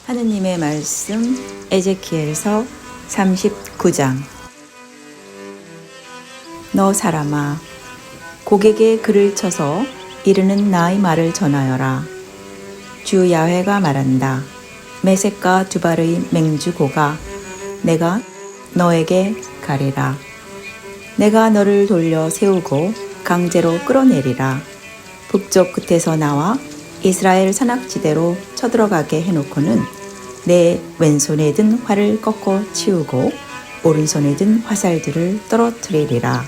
하느님의 말씀 에제키엘서 39장. 너 사람아, 고객에 글을 쳐서 이르는 나의 말을 전하여라. 주 야훼가 말한다. 메섹과 두발의 맹주고가 내가 너에게 가리라. 내가 너를 돌려 세우고 강제로 끌어내리라. 북쪽 끝에서 나와 이스라엘 산악지대로 쳐들어가게 해놓고는 내 왼손에 든 활을 꺾어 치우고 오른손에 든 화살들을 떨어뜨리리라.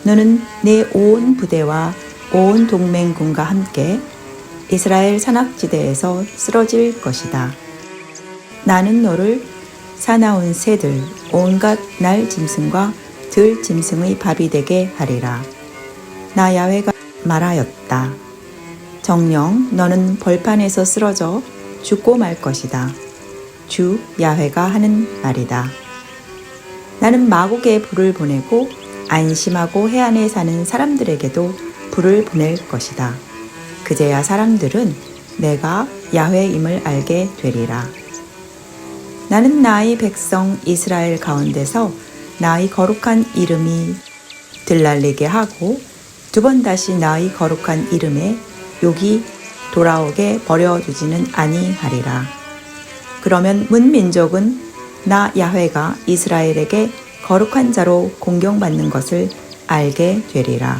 너는 내 온 부대와 온 동맹군과 함께 이스라엘 산악지대에서 쓰러질 것이다. 나는 너를 사나운 새들, 온갖 날 짐승과 들 짐승의 밥이 되게 하리라. 나 야훼가 말하였다. 정녕 너는 벌판에서 쓰러져 죽고 말 것이다. 주 야훼가 하는 말이다. 나는 마곡에 불을 보내고 안심하고 해안에 사는 사람들에게도 불을 보낼 것이다. 그제야 사람들은 내가 야훼임을 알게 되리라. 나는 나의 백성 이스라엘 가운데서 나의 거룩한 이름이 들날리게 하고 두 번 다시 나의 거룩한 이름에 욕이 돌아오게 버려두지는 아니하리라. 그러면 문민족은 나 야훼가 이스라엘에게 거룩한 자로 공경받는 것을 알게 되리라.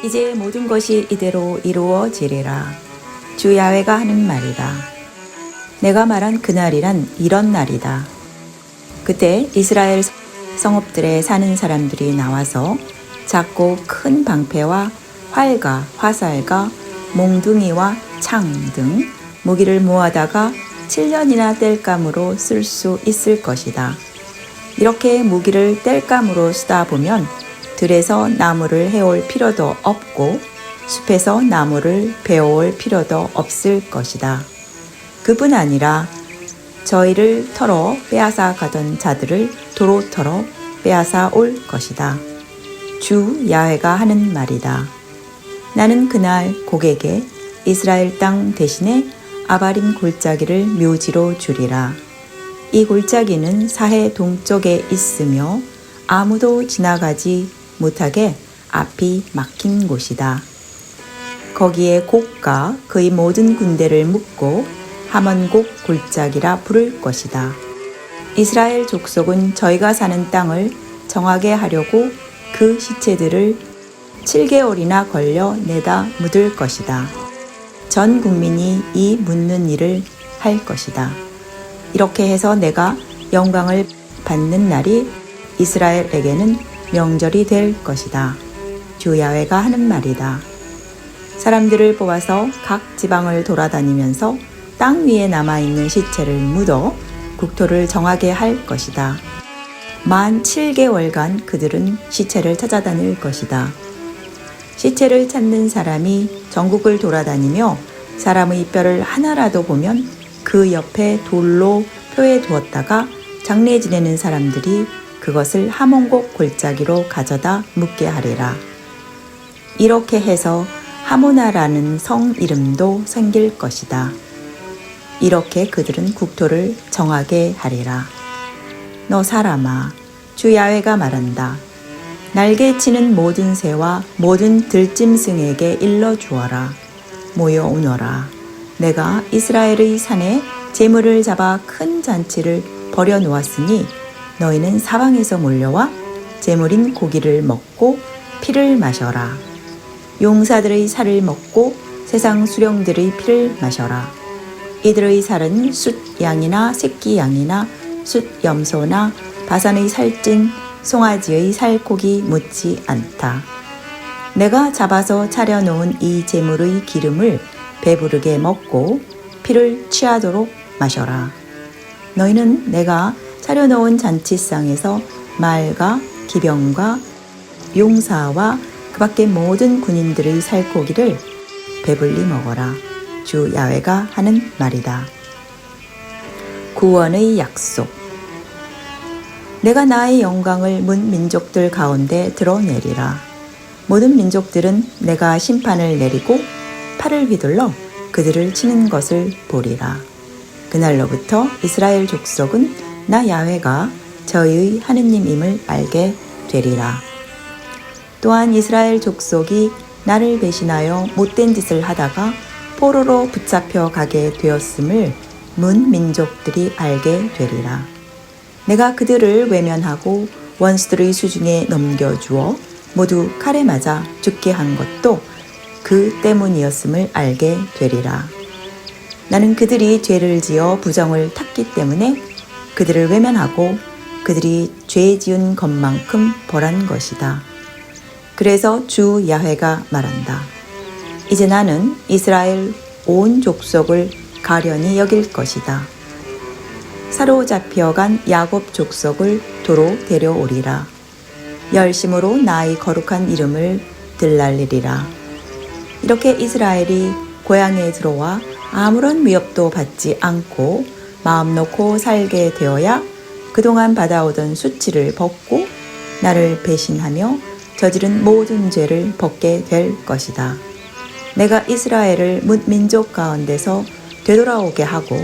이제 모든 것이 이대로 이루어지리라. 주 야훼가 하는 말이다. 내가 말한 그날이란 이런 날이다. 그때 이스라엘 성읍들에 사는 사람들이 나와서 작고 큰 방패와 활과 화살과 몽둥이와 창 등 무기를 모아다가 7년이나 땔감으로 쓸 수 있을 것이다. 이렇게 무기를 땔감으로 쓰다 보면 들에서 나무를 해올 필요도 없고 숲에서 나무를 베어올 필요도 없을 것이다. 그뿐 아니라 저희를 털어 빼앗아 가던 자들을 도로 털어 빼앗아 올 것이다. 주 야훼가 하는 말이다. 나는 그날 고객에 이스라엘 땅 대신에 아바림 골짜기를 묘지로 주리라. 이 골짜기는 사해 동쪽에 있으며 아무도 지나가지 못하게 앞이 막힌 곳이다. 거기에 곡과 그의 모든 군대를 묶고 하몬곡 골짜기라 부를 것이다. 이스라엘 족속은 저희가 사는 땅을 정하게 하려고 그 시체들을 7개월이나 걸려 내다 묻을 것이다. 전 국민이 이 묻는 일을 할 것이다. 이렇게 해서 내가 영광을 받는 날이 이스라엘에게는 명절이 될 것이다. 주 야훼가 하는 말이다. 사람들을 뽑아서 각 지방을 돌아다니면서 땅 위에 남아있는 시체를 묻어 국토를 정하게 할 것이다. 만 7개월간 그들은 시체를 찾아다닐 것이다. 시체를 찾는 사람이 전국을 돌아다니며 사람의 뼈를 하나라도 보면 그 옆에 돌로 표해 두었다가 장례 지내는 사람들이 그것을 하몬곡 골짜기로 가져다 묻게 하리라. 이렇게 해서 하모나라는 성 이름도 생길 것이다. 이렇게 그들은 국토를 정하게 하리라. 너 사람아, 주 야훼가 말한다. 날개 치는 모든 새와 모든 들짐승에게 일러 주어라. 모여오너라. 내가 이스라엘의 산에 제물을 잡아 큰 잔치를 벌여 놓았으니 너희는 사방에서 몰려와 제물인 고기를 먹고 피를 마셔라. 용사들의 살을 먹고 세상 수령들의 피를 마셔라. 이들의 살은 숫 양이나 새끼 양이나 숫 염소나 바산의 살찐 송아지의 살코기 묻지 않다. 내가 잡아서 차려놓은 이 제물의 기름을 배부르게 먹고 피를 취하도록 마셔라. 너희는 내가 차려놓은 잔치상에서 말과 기병과 용사와 그 밖의 모든 군인들의 살코기를 배불리 먹어라. 주 야훼가 하는 말이다. 구원의 약속. 내가 나의 영광을 문 민족들 가운데 드러내리라. 모든 민족들은 내가 심판을 내리고 팔을 휘둘러 그들을 치는 것을 보리라. 그날로부터 이스라엘 족속은 나 야훼가 저희의 하느님임을 알게 되리라. 또한 이스라엘 족속이 나를 배신하여 못된 짓을 하다가 포로로 붙잡혀 가게 되었음을 문 민족들이 알게 되리라. 내가 그들을 외면하고 원수들의 수중에 넘겨주어 모두 칼에 맞아 죽게 한 것도 그 때문이었음을 알게 되리라. 나는 그들이 죄를 지어 부정을 탔기 때문에 그들을 외면하고 그들이 죄 지은 것만큼 벌한 것이다. 그래서 주 야훼가 말한다. 이제 나는 이스라엘 온 족속을 가련히 여길 것이다. 사로잡혀간 야곱 족속을 도로 데려오리라. 열심으로 나의 거룩한 이름을 들날리리라. 이렇게 이스라엘이 고향에 들어와 아무런 위협도 받지 않고 마음 놓고 살게 되어야 그동안 받아오던 수치를 벗고 나를 배신하며 저지른 모든 죄를 벗게 될 것이다. 내가 이스라엘을 뭇 민족 가운데서 되돌아오게 하고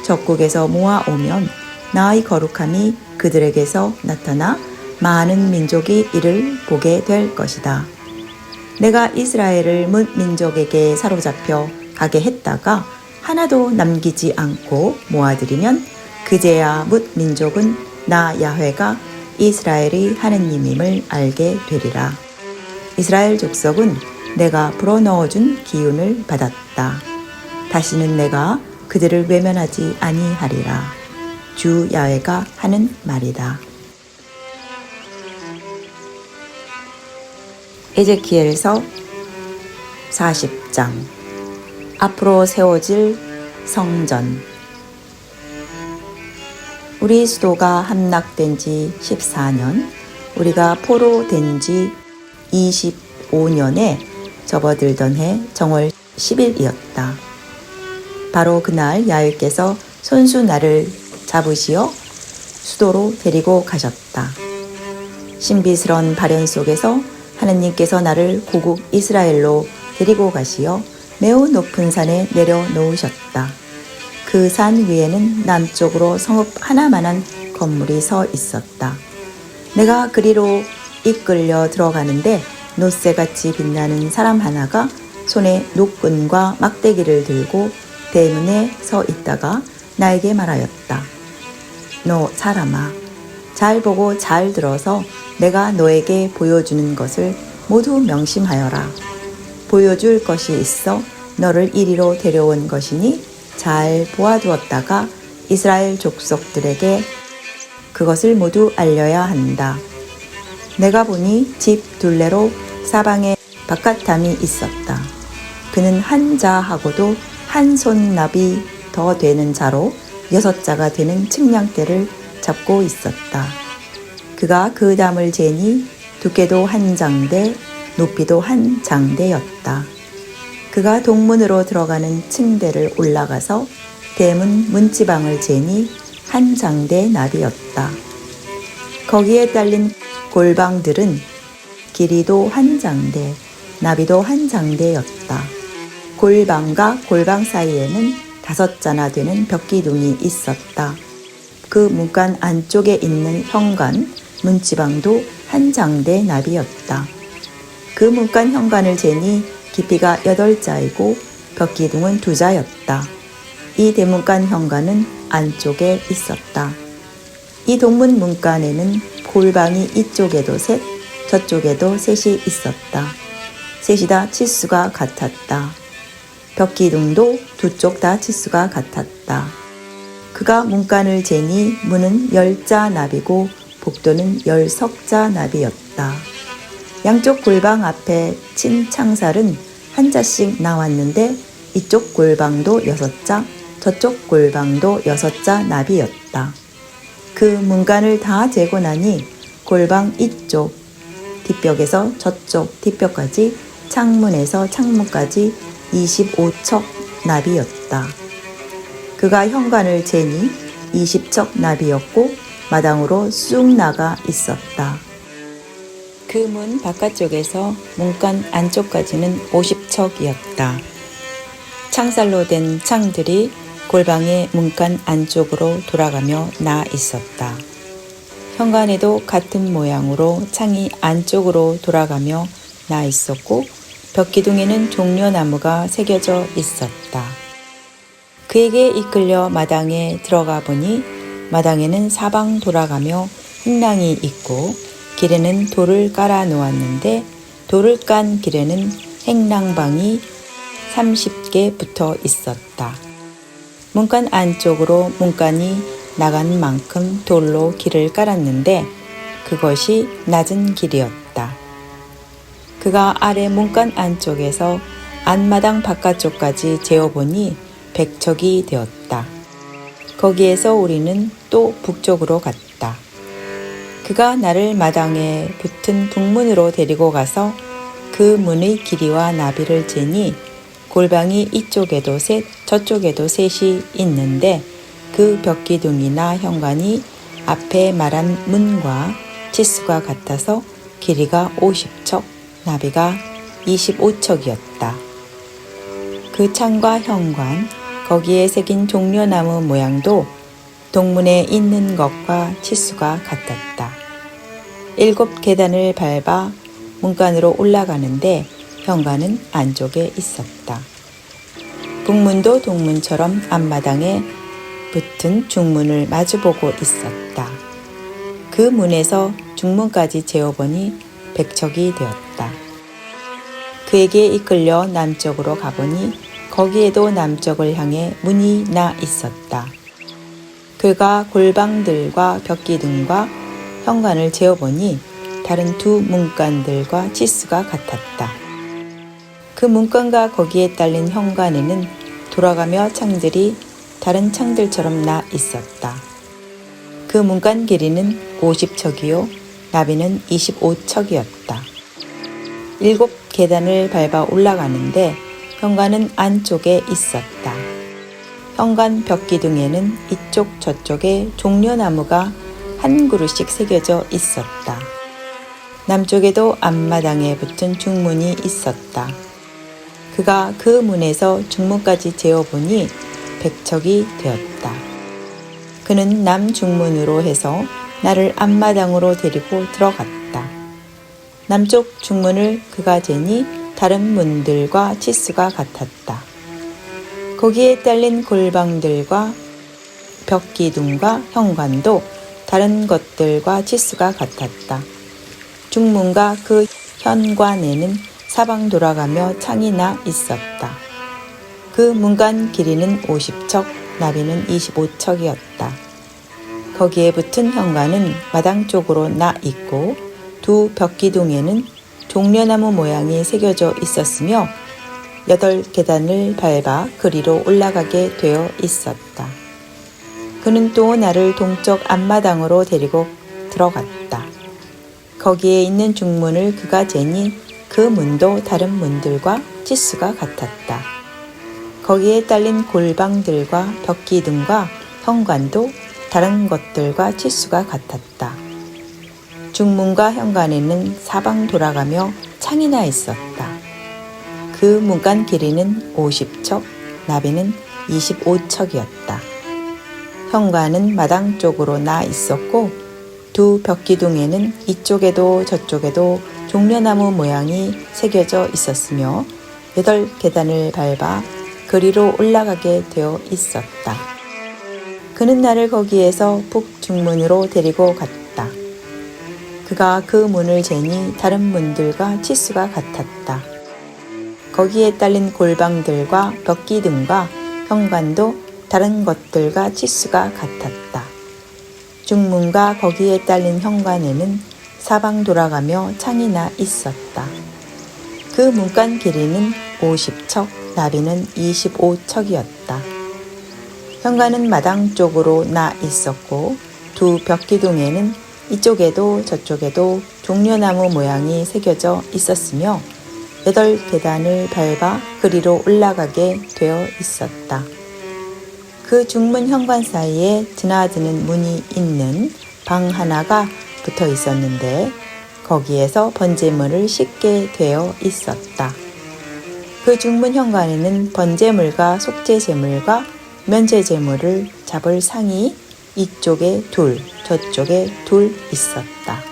적국에서 모아오면 나의 거룩함이 그들에게서 나타나 많은 민족이 이를 보게 될 것이다. 내가 이스라엘을 뭇 민족에게 사로잡혀 가게 했다가 하나도 남기지 않고 모아들이면 그제야 뭇 민족은 나 야훼가 이스라엘의 하느님임을 알게 되리라. 이스라엘 족속은 내가 불어넣어준 기운을 받았다. 다시는 내가 그들을 외면하지 아니하리라. 주 야훼가 하는 말이다. 에제키엘서 40장. 앞으로 세워질 성전. 우리 수도가 함락된 지 14년, 우리가 포로된 지 25년에 접어들던 해 정월 10일이었다. 바로 그날 야훼께서 손수 나를 잡으시어 수도로 데리고 가셨다. 신비스러운 발현 속에서 하느님께서 나를 고국 이스라엘로 데리고 가시어 매우 높은 산에 내려놓으셨다. 그 산 위에는 남쪽으로 성읍 하나만한 건물이 서 있었다. 내가 그리로 이끌려 들어가는데 놋새같이 빛나는 사람 하나가 손에 노끈과 막대기를 들고 대문에 서 있다가 나에게 말하였다. 너 사람아, 잘 보고 잘 들어서 내가 너에게 보여주는 것을 모두 명심하여라. 보여줄 것이 있어 너를 이리로 데려온 것이니 잘 보아두었다가 이스라엘 족속들에게 그것을 모두 알려야 한다. 내가 보니 집 둘레로 사방에 바깥담이 있었다. 그는 한 자하고도 한 손납이 더 되는 자로 6자가 되는 측량대를 잡고 있었다. 그가 그 담을 재니 두께도 한 장대, 높이도 한 장대였다. 그가 동문으로 들어가는 층대를 올라가서 대문 문지방을 재니 한 장대 나비였다. 거기에 딸린 골방들은 길이도 한 장대, 나비도 한 장대였다. 골방과 골방 사이에는 5자나 되는 벽기둥이 있었다. 그 문간 안쪽에 있는 현관, 문지방도 한 장대 나비였다. 그 문간 현관을 재니 깊이가 8자이고 벽기둥은 2자였다. 이 대문간 현관은 안쪽에 있었다. 이 동문 문간에는 골방이 이쪽에도 셋, 저쪽에도 셋이 있었다. 셋이 다 치수가 같았다. 벽기둥도 2쪽 다 치수가 같았다. 그가 문간을 재니 문은 10자 나비고 복도는 10석자 나비였다. 양쪽 골방 앞에 친 창살은 한 자씩 나왔는데 이쪽 골방도 6자, 저쪽 골방도 6자 나비였다. 그 문간을 다 재고 나니 골방 이쪽 뒷벽에서 저쪽 뒷벽까지 창문에서 창문까지 25척 나비였다. 그가 현관을 재니 20척 나비였고 마당으로 쑥 나가 있었다. 그 문 바깥쪽에서 문간 안쪽까지는 50척이었다. 창살로 된 창들이 골방의 문간 안쪽으로 돌아가며 나 있었다. 현관에도 같은 모양으로 창이 안쪽으로 돌아가며 나 있었고 벽기둥에는 종려나무가 새겨져 있었다. 그에게 이끌려 마당에 들어가 보니 마당에는 사방 돌아가며 행랑이 있고 길에는 돌을 깔아 놓았는데 돌을 깐 길에는 행랑방이 30개 붙어 있었다. 문간 안쪽으로 문간이 나간 만큼 돌로 길을 깔았는데 그것이 낮은 길이었다. 그가 아래 문간 안쪽에서 안마당 바깥쪽까지 재어보니 100척이 되었다. 거기에서 우리는 또 북쪽으로 갔다. 그가 나를 마당에 붙은 북문으로 데리고 가서 그 문의 길이와 나비를 재니 골방이 이쪽에도 셋 저쪽에도 셋이 있는데 그 벽기둥이나 현관이 앞에 말한 문과 치수가 같아서 길이가 50척, 나비가 25척이었다. 그 창과 현관, 거기에 새긴 종려나무 모양도 동문에 있는 것과 치수가 같았다. 7 계단을 밟아 문간으로 올라가는데 현관은 안쪽에 있었다. 북문도 동문처럼 앞마당에 붙은 중문을 마주보고 있었다. 그 문에서 중문까지 재어보니 100척이 되었다. 그에게 이끌려 남쪽으로 가보니 거기에도 남쪽을 향해 문이 나 있었다. 그가 골방들과 벽기둥과 현관을 재어보니 다른 두 문간들과 치수가 같았다. 그 문간과 거기에 딸린 현관에는 돌아가며 창들이 다른 창들처럼 나 있었다. 그 문간 길이는 50척이요 나비는 25척이었다. 7 계단을 밟아 올라가는데 현관은 안쪽에 있었다. 현관 벽기둥에는 이쪽 저쪽에 종려나무가 한 그루씩 새겨져 있었다. 남쪽에도 앞마당에 붙은 중문이 있었다. 그가 그 문에서 중문까지 재어보니 100척이 되었다. 그는 남중문으로 해서 나를 앞마당으로 데리고 들어갔다. 남쪽 중문을 그가 재니 다른 문들과 치수가 같았다. 거기에 딸린 골방들과 벽기둥과 현관도 다른 것들과 치수가 같았다. 중문과 그 현관에는 사방 돌아가며 창이 나 있었다. 그 문간 길이는 50척, 나비는 25척이었다. 거기에 붙은 현관은 마당 쪽으로 나 있고 두 벽기둥에는 종려나무 모양이 새겨져 있었으며 8 계단을 밟아 그리로 올라가게 되어 있었다. 그는 또 나를 동쪽 앞마당으로 데리고 들어갔다. 거기에 있는 중문을 그가 재니 그 문도 다른 문들과 치수가 같았다. 거기에 딸린 골방들과 벽기둥과 현관도 다른 것들과 치수가 같았다. 중문과 현관에는 사방 돌아가며 창이 나 있었다. 그 문간 길이는 50척, 나비는 25척이었다. 현관은 마당 쪽으로 나 있었고 두 벽기둥에는 이쪽에도 저쪽에도 종려나무 모양이 새겨져 있었으며 8 계단을 밟아 그리로 올라가게 되어 있었다. 그는 나를 거기에서 북중문으로 데리고 갔다. 그가 그 문을 재니 다른 문들과 치수가 같았다. 거기에 딸린 골방들과 벽기둥과 현관도 다른 것들과 치수가 같았다. 중문과 거기에 딸린 현관에는 사방 돌아가며 창이 나 있었다. 그 문간 길이는 50척, 나비는 25척이었다. 현관은 마당 쪽으로 나 있었고 두 벽기둥에는 이쪽에도 저쪽에도 종려나무 모양이 새겨져 있었으며 8 계단을 밟아 그리로 올라가게 되어 있었다. 그 중문 현관 사이에 드나드는 문이 있는 방 하나가 붙어 있었는데 거기에서 번제물을 씻게 되어 있었다. 그 중문 현관에는 번제물과 속죄제물과 면제 제물을 잡을 상이 이쪽에 둘, 저쪽에 둘 있었다.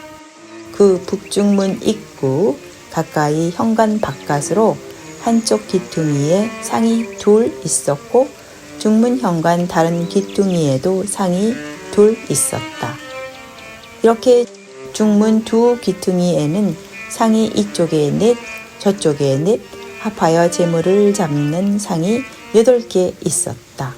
그 북중문 입구 가까이 현관 바깥으로 한쪽 기퉁이에 상이 둘 있었고 중문 현관 다른 기퉁이에도 상이 둘 있었다. 이렇게 중문 두 기퉁이에는 상이 이쪽에 넷, 저쪽에 넷 합하여 제물을 잡는 상이 8개 있었다.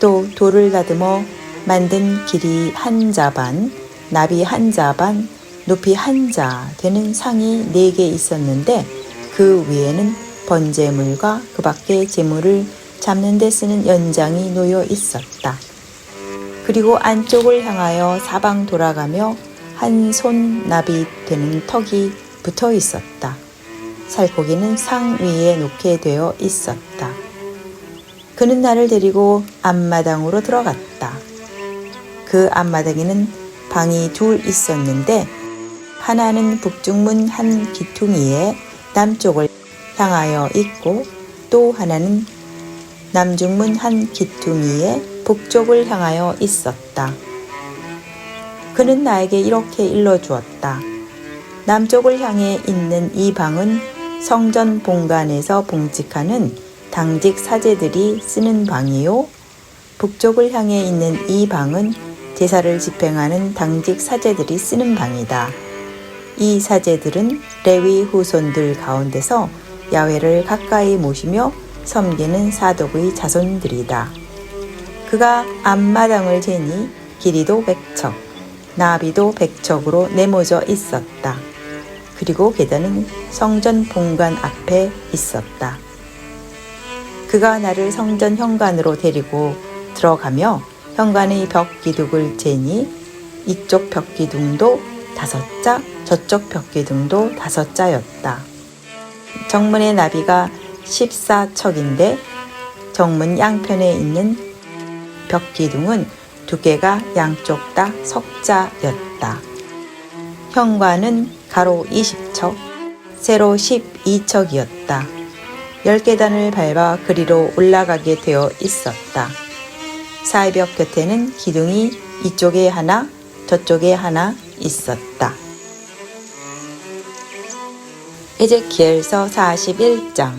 또 돌을 다듬어 만든 길이 한 자반, 나비 한 자반, 높이 한 자 되는 상이 4개 있었는데 그 위에는 번제물과 그 밖의 제물을 잡는 데 쓰는 연장이 놓여 있었다. 그리고 안쪽을 향하여 사방 돌아가며 한 손 나비 되는 턱이 붙어 있었다. 살코기는 상 위에 놓게 되어 있었다. 그는 나를 데리고 앞마당으로 들어갔다. 그 앞마당에는 방이 둘 있었는데 하나는 북중문 한 기퉁이에 남쪽을 향하여 있고 또 하나는 남중문 한 기퉁이에 북쪽을 향하여 있었다. 그는 나에게 이렇게 일러주었다. 남쪽을 향해 있는 이 방은 성전 본관에서 봉직하는 당직 사제들이 쓰는 방이요. 북쪽을 향해 있는 이 방은 제사를 집행하는 당직 사제들이 쓰는 방이다. 이 사제들은 레위 후손들 가운데서 야훼를 가까이 모시며 섬기는 사독의 자손들이다. 그가 앞마당을 재니 길이도 100척, 나비도 100척으로 네모져 있었다. 그리고 계단은 성전 본관 앞에 있었다. 그가 나를 성전 현관으로 데리고 들어가며 현관의 벽 기둥을 재니 이쪽 벽 기둥도 5자, 저쪽 벽 기둥도 5자였다. 정문의 나비가 14척인데 정문 양편에 있는 벽 기둥은 두께가 양쪽 다 석자였다. 현관은 가로 20척, 세로 12척이었다. 10계단을 밟아 그리로 올라가게 되어 있었다. 사이벽 곁에는 기둥이 이쪽에 하나, 저쪽에 하나 있었다. 에제키엘서 41장.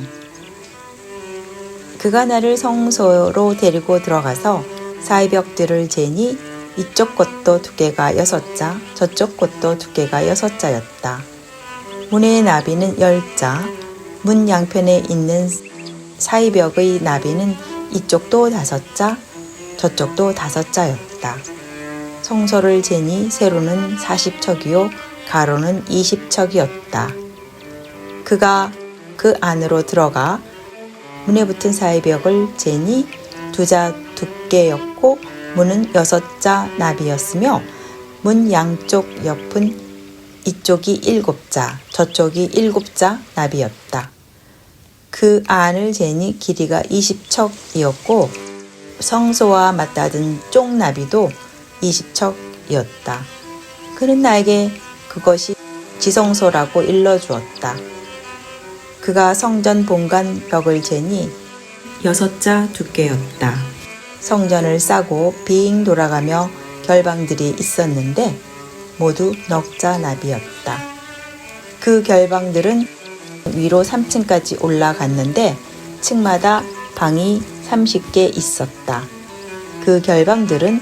그가 나를 성소로 데리고 들어가서 사이벽들을 재니 이쪽 것도 두께가 6자, 저쪽 것도 두께가 6자였다. 문의 나비는 10자, 문 양편에 있는 사이벽의 나비는 이쪽도 5자, 저쪽도 5자였다. 성소를 재니 세로는 40척이요 가로는 20척이었다. 그가 그 안으로 들어가 문에 붙은 사이벽을 재니 2자 두께였고 문은 6자 나비였으며 문 양쪽 옆은 이쪽이 7자, 저쪽이 7자 나비였다. 그 안을 재니 길이가 20척이었고 성소와 맞닿은 쪽나비도 20척이었다. 그는 나에게 그것이 지성소라고 일러주었다. 그가 성전 본관 벽을 재니 6자 두께였다. 성전을 싸고 빙 돌아가며 결방들이 있었는데 모두 넉자 나비였다. 그 결방들은 위로 3층까지 올라갔는데 층마다 방이 30개 있었다. 그 결방들은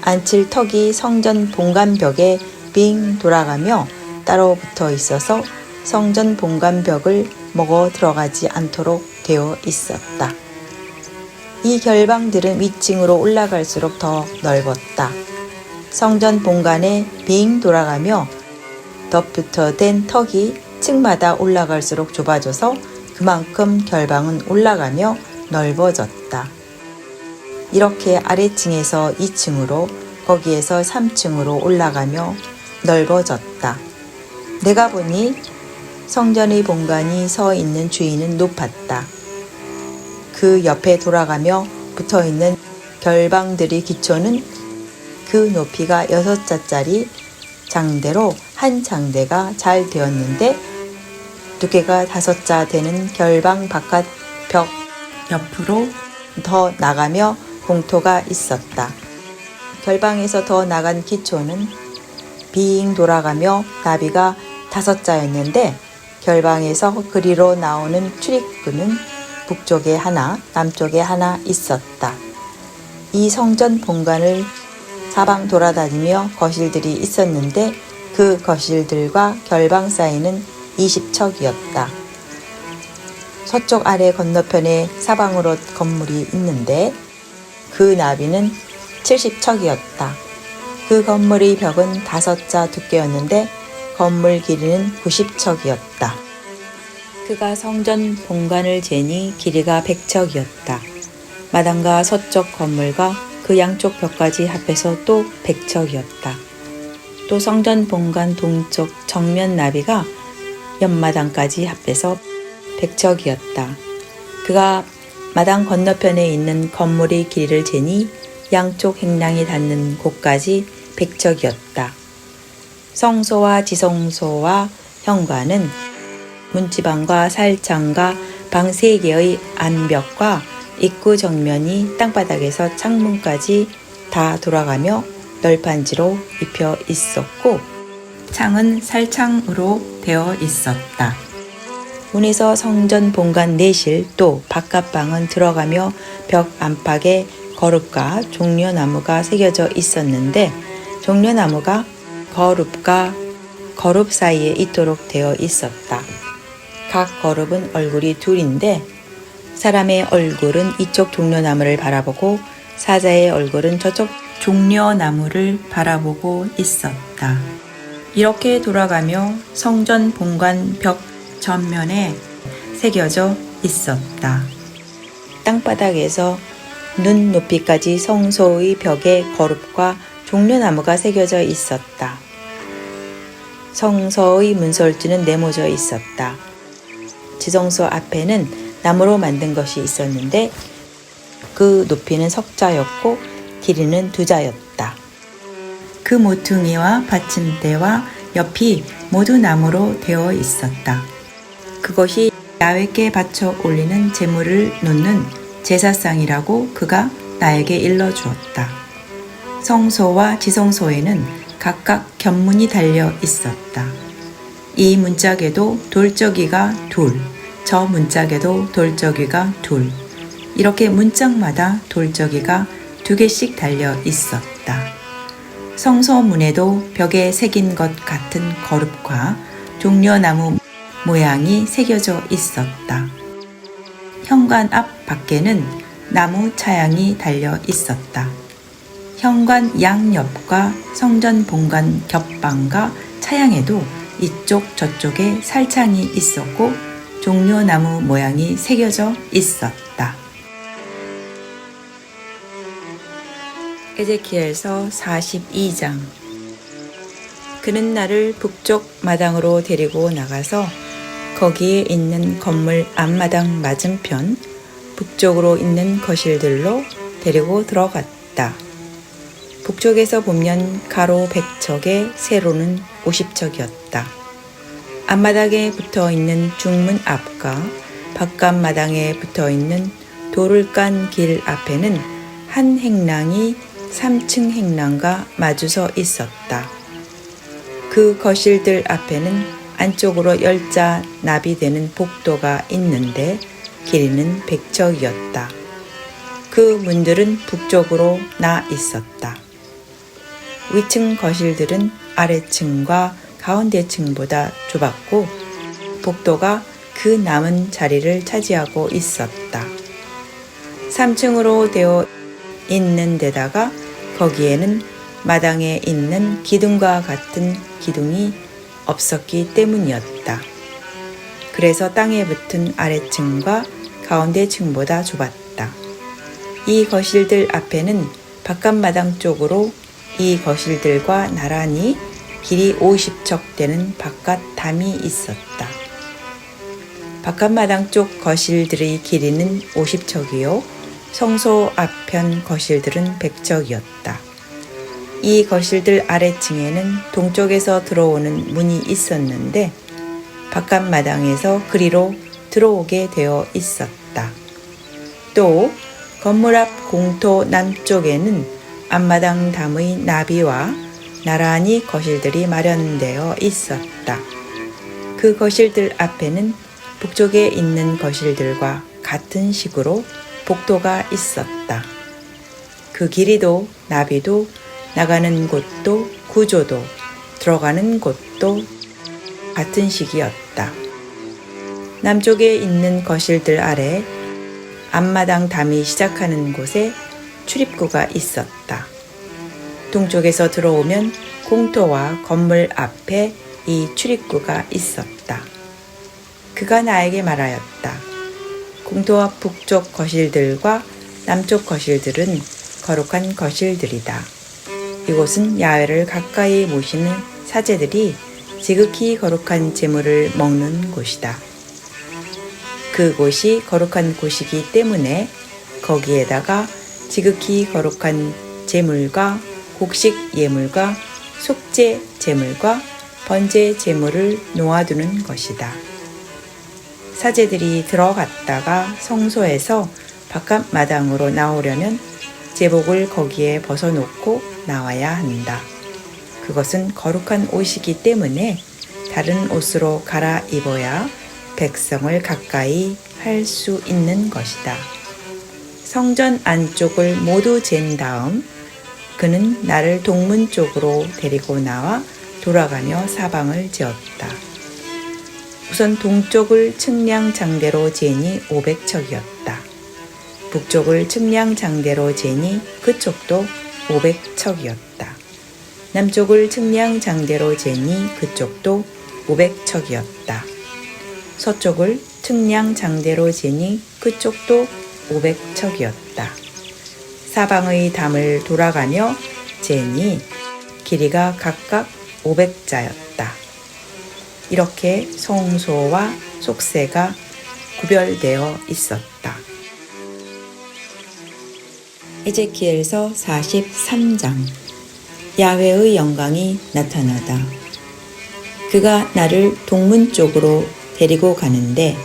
앉힐 턱이 성전 본관벽에 빙 돌아가며 따로 붙어 있어서 성전 본관벽을 먹어 들어가지 않도록 되어 있었다. 이 결방들은 위층으로 올라갈수록 더 넓었다. 성전 본관에 빙 돌아가며 덧붙어 댄 턱이 층마다 올라갈수록 좁아져서 그만큼 결방은 올라가며 넓어졌다. 이렇게 아래층에서 2층으로 거기에서 3층으로 올라가며 넓어졌다. 내가 보니 성전의 본관이 서 있는 주인은 높았다. 그 옆에 돌아가며 붙어있는 결방들의 기초는 그 높이가 6자짜리 장대로 한 장대가 잘 되었는데 두께가 5자 되는 결방 바깥 벽 옆으로 더 나가며 공터가 있었다. 결방에서 더 나간 기초는 빙 돌아가며 나비가 5자였는데 결방에서 그리로 나오는 출입구는 북쪽에 하나, 남쪽에 하나 있었다. 이 성전 본관을 사방 돌아다니며 거실들이 있었는데 그 거실들과 결방 사이는 20척이었다. 서쪽 아래 건너편에 사방으로 건물이 있는데 그 나비는 70척이었다. 그 건물의 벽은 5자 두께였는데 건물 길이는 90척이었다. 그가 성전 본관을 재니 길이가 100척이었다. 마당과 서쪽 건물과 그 양쪽 벽까지 합해서 또 100척이었다. 또 성전 본관 동쪽 정면 나비가 옆마당까지 합해서 100척이었다. 그가 마당 건너편에 있는 건물의 길이를 재니 양쪽 행랑이 닿는 곳까지 100척이었다. 성소와 지성소와 현관은 문지방과 살창과 방 3개의 안벽과 입구 정면이 땅바닥에서 창문까지 다 돌아가며 널판지로 입혀 있었고 창은 살창으로 되어 있었다. 문에서 성전 본관 내실 또 바깥방은 들어가며 벽 안팎에 거룹과 종려나무가 새겨져 있었는데 종려나무가 거룹과 거룹 사이에 있도록 되어 있었다. 각 거룹은 얼굴이 둘인데 사람의 얼굴은 이쪽 종려나무를 바라보고 사자의 얼굴은 저쪽 종려나무를 바라보고 있었다. 이렇게 돌아가며 성전 본관 벽 전면에 새겨져 있었다. 땅바닥에서 눈 높이까지 성소의 벽에 거룹과 종려나무가 새겨져 있었다. 성서의 문설주는 네모져 있었다. 지성소 앞에는 나무로 만든 것이 있었는데 그 높이는 석자였고 길이는 2자였다. 그 모퉁이와 받침대와 옆이 모두 나무로 되어 있었다. 그것이 야훼께 바쳐 올리는 제물을 놓는 제사상이라고 그가 나에게 일러주었다. 성소와 지성소에는 각각 견문이 달려 있었다. 이 문짝에도 돌저기가 둘, 저 문짝에도 돌저기가 둘, 이렇게 문짝마다 돌저기가 2개씩 달려 있었다. 성소문에도 벽에 새긴 것 같은 거룹과 종려나무 모양이 새겨져 있었다. 현관 앞 밖에는 나무 차양이 달려 있었다. 현관 양옆과 성전 본관 겹방과 차양에도 이쪽 저쪽에 살창이 있었고 종려나무 모양이 새겨져 있었다. 에제키엘서 42장. 그는 나를 북쪽 마당으로 데리고 나가서 거기에 있는 건물 앞마당 맞은편 북쪽으로 있는 거실들로 데리고 들어갔다. 북쪽에서 보면 가로 100척에 세로는 50척이었다. 앞마당에 붙어있는 중문 앞과 바깥마당에 붙어있는 돌을 깐 길 앞에는 한 행랑이 3층 행랑과 마주서 있었다. 그 거실들 앞에는 안쪽으로 10자 나비되는 복도가 있는데 길이는 100척이었다. 그 문들은 북쪽으로 나 있었다. 위층 거실들은 아래층과 가운데층보다 좁았고 복도가 그 남은 자리를 차지하고 있었다. 3층으로 되어 있는 데다가 거기에는 마당에 있는 기둥과 같은 기둥이 없었기 때문이었다. 그래서 땅에 붙은 아래층과 가운데층보다 좁았다. 이 거실들 앞에는 바깥마당 쪽으로 이 거실들과 나란히 길이 50척 되는 바깥 담이 있었다. 바깥마당 쪽 거실들의 길이는 50척이요 성소 앞편 거실들은 100척이었다. 이 거실들 아래층에는 동쪽에서 들어오는 문이 있었는데 바깥마당에서 그리로 들어오게 되어 있었다. 또 건물 앞 공토 남쪽에는 앞마당 담의 나비와 나란히 거실들이 마련되어 있었다. 그 거실들 앞에는 북쪽에 있는 거실들과 같은 식으로 복도가 있었다. 그 길이도 나비도 나가는 곳도 구조도 들어가는 곳도 같은 식이었다. 남쪽에 있는 거실들 아래 앞마당 담이 시작하는 곳에 출입구가 있었다. 동쪽에서 들어오면 공터와 건물 앞에 이 출입구가 있었다. 그가 나에게 말하였다. 공터와 북쪽 거실들과 남쪽 거실들은 거룩한 거실들이다. 이곳은 야훼를 가까이 모시는 사제들이 지극히 거룩한 제물을 먹는 곳이다. 그곳이 거룩한 곳이기 때문에 거기에다가 지극히 거룩한 제물과 곡식 예물과 속죄 제물과 번제 제물을 놓아두는 것이다. 사제들이 들어갔다가 성소에서 바깥 마당으로 나오려면 제복을 거기에 벗어놓고 나와야 한다. 그것은 거룩한 옷이기 때문에 다른 옷으로 갈아입어야 백성을 가까이 할 수 있는 것이다. 성전 안쪽을 모두 잰 다음 그는 나를 동문 쪽으로 데리고 나와 돌아가며 사방을 재었다. 우선 동쪽을 측량 장대로 재니 500척이었다. 북쪽을 측량 장대로 재니 그쪽도 500척이었다. 남쪽을 측량 장대로 재니 그쪽도 500척이었다. 서쪽을 측량 장대로 재니 그쪽도 500척이었다. 사방의 담을 돌아가며 재니 길이가 각각 500자였다. 이렇게 성소와 속세가 구별되어 있었다. 에제키엘서 43장. 야훼의 영광이 나타나다. 그가 나를 동문 쪽으로 데리고 가는데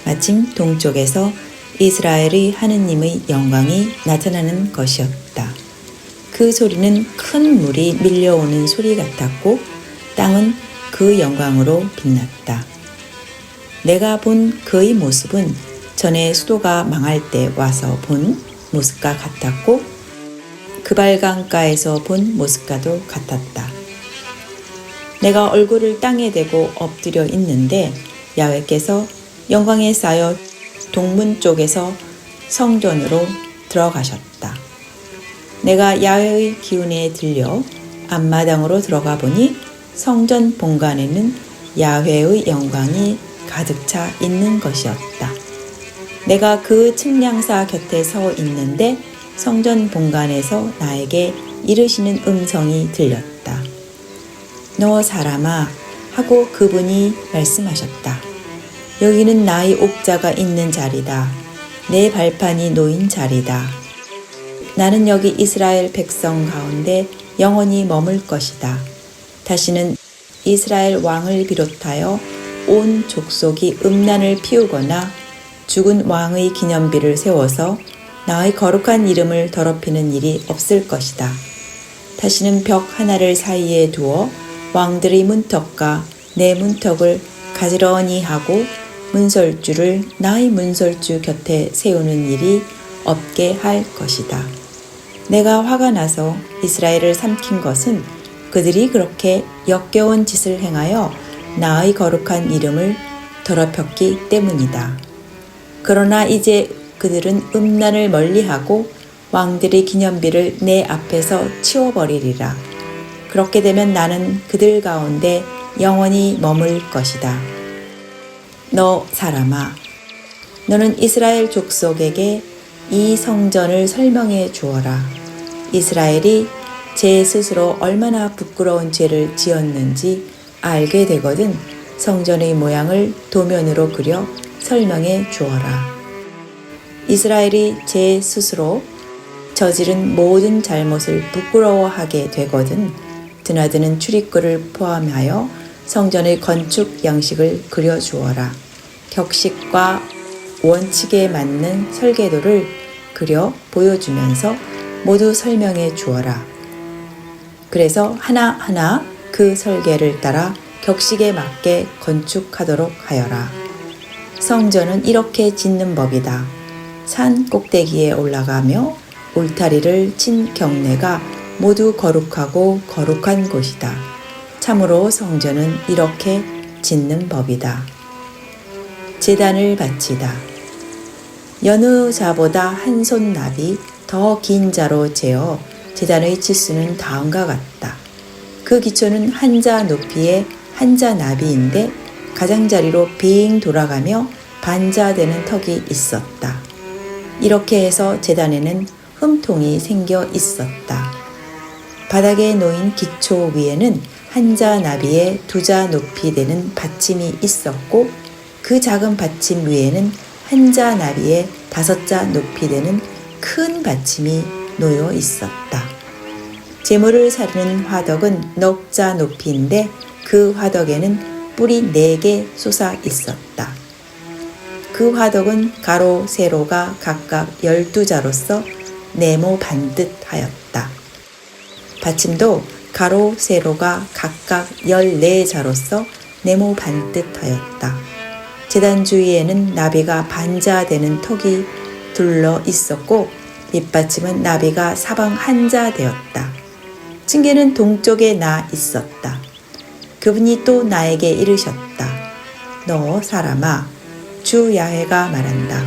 마침 동쪽에서 이스라엘의 하느님의 영광이 나타나는 것이었다. 그 소리는 큰 물이 밀려오는 소리 같았고 땅은 그 영광으로 빛났다. 내가 본 그의 모습은 전에 수도가 망할 때 와서 본 모습과 같았고 그발강가에서 본 모습과도 같았다. 내가 얼굴을 땅에 대고 엎드려 있는데 야훼께서 영광에 쌓여 동문 쪽에서 성전으로 들어가셨다. 내가 야훼의 기운에 들려 앞마당으로 들어가 보니 성전 본관에는 야훼의 영광이 가득 차 있는 것이었다. 내가 그 측량사 곁에 서 있는데 성전 본관에서 나에게 이르시는 음성이 들렸다. 너 사람아 하고 그분이 말씀하셨다. 여기는 나의 옥자가 있는 자리다. 내 발판이 놓인 자리다. 나는 여기 이스라엘 백성 가운데 영원히 머물 것이다. 다시는 이스라엘 왕을 비롯하여 온 족속이 음란을 피우거나 죽은 왕의 기념비를 세워서 나의 거룩한 이름을 더럽히는 일이 없을 것이다. 다시는 벽 하나를 사이에 두어 왕들의 문턱과 내 문턱을 가지런히 하고 문설주를 나의 문설주 곁에 세우는 일이 없게 할 것이다. 내가 화가 나서 이스라엘을 삼킨 것은 그들이 그렇게 역겨운 짓을 행하여 나의 거룩한 이름을 더럽혔기 때문이다. 그러나 이제 그들은 음란을 멀리하고 왕들의 기념비를 내 앞에서 치워버리리라. 그렇게 되면 나는 그들 가운데 영원히 머물 것이다. 너 사람아, 너는 이스라엘 족속에게 이 성전을 설명해 주어라. 이스라엘이 제 스스로 얼마나 부끄러운 죄를 지었는지 알게 되거든 성전의 모양을 도면으로 그려 설명해 주어라. 이스라엘이 제 스스로 저지른 모든 잘못을 부끄러워하게 되거든 드나드는 출입구를 포함하여 성전의 건축 양식을 그려주어라. 격식과 원칙에 맞는 설계도를 그려 보여주면서 모두 설명해 주어라. 그래서 하나하나 그 설계를 따라 격식에 맞게 건축하도록 하여라. 성전은 이렇게 짓는 법이다. 산 꼭대기에 올라가며 울타리를 친 경내가 모두 거룩하고 거룩한 곳이다. 참으로 성전은 이렇게 짓는 법이다. 제단을 바치다. 여느 자보다 한 손 납이 더 긴 자로 재어 제단의 치수는 다음과 같다. 그 기초는 한 자 높이의 한 자 나비인데 가장자리로 빙 돌아가며 반자되는 턱이 있었다. 이렇게 해서 제단에는 흠통이 생겨 있었다. 바닥에 놓인 기초 위에는 한 자 나비에 두 자 높이 되는 받침이 있었고 그 작은 받침 위에는 한 자 나비에 다섯 자 높이 되는 큰 받침이 놓여 있었다. 제물을 사르는 화덕은 넉 자 높이인데 그 화덕에는 뿔이 4개 솟아 있었다. 그 화덕은 가로, 세로가 각각 12자로서 네모 반듯 하였다. 받침도 가로, 세로가 각각 14자로서 네모 반듯 하였다. 제단 주위에는 나비가 반자되는 턱이 둘러 있었고 뒷받침은 나비가 사방 한자 되었다. 층계는 동쪽에 나 있었다. 그분이 또 나에게 이르셨다. 너 사람아, 주 야훼가 말한다.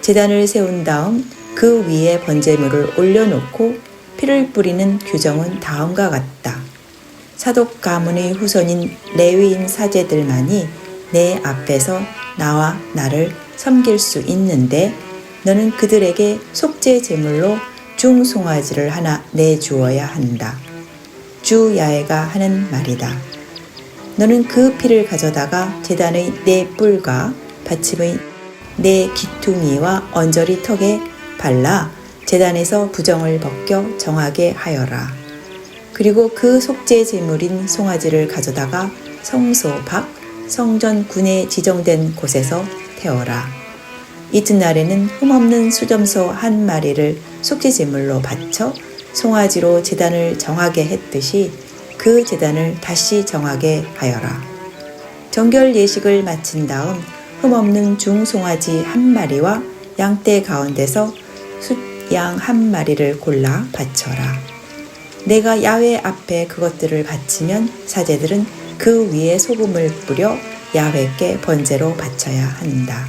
제단을 세운 다음 그 위에 번제물을 올려놓고 피를 뿌리는 규정은 다음과 같다. 사독 가문의 후손인 레위인 사제들만이 내 앞에서 나와 나를 섬길 수 있는데 너는 그들에게 속죄 제물로 중송아지를 하나 내주어야 한다. 주 야훼가 하는 말이다. 너는 그 피를 가져다가 제단의 네 뿔과 받침의 네 기퉁이와 언저리 턱에 발라 제단에서 부정을 벗겨 정하게 하여라. 그리고 그 속죄 제물인 송아지를 가져다가 성소 밖 성전 군에 지정된 곳에서 태워라. 이튿날에는 흠없는 수점소 한 마리를 속죄 제물로 바쳐 송아지로 제단을 정하게 했듯이 그 제단을 다시 정하게 하여라. 정결 예식을 마친 다음 흠없는 중송아지 한 마리와 양떼 가운데서 숫양 한 마리를 골라 바쳐라. 내가 야훼 앞에 그것들을 바치면 사제들은 그 위에 소금을 뿌려 야훼께 번제로 바쳐야 한다.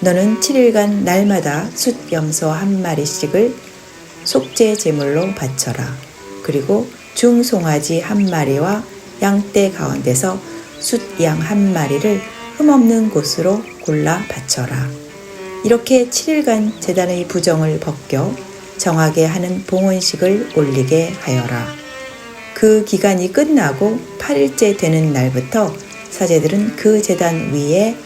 너는 7일간 날마다 숫염소 한 마리씩을 속죄 제물로 바쳐라. 그리고 중송아지 한 마리와 양떼 가운데서 숫양 한 마리를 흠없는 곳으로 골라 바쳐라. 이렇게 7일간 제단의 부정을 벗겨 정하게 하는 봉헌식을 올리게 하여라. 그 기간이 끝나고 8일째 되는 날부터 사제들은 그 제단 위에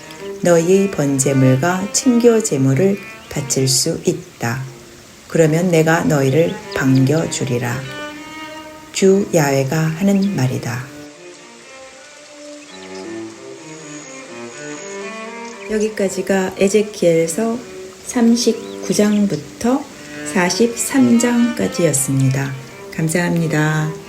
너희의 번제물과 친교 제물을 바칠 수 있다. 그러면 내가 너희를 반겨주리라. 주 야훼가 하는 말이다. 여기까지가 에제키엘서 39장부터 43장까지였습니다. 감사합니다.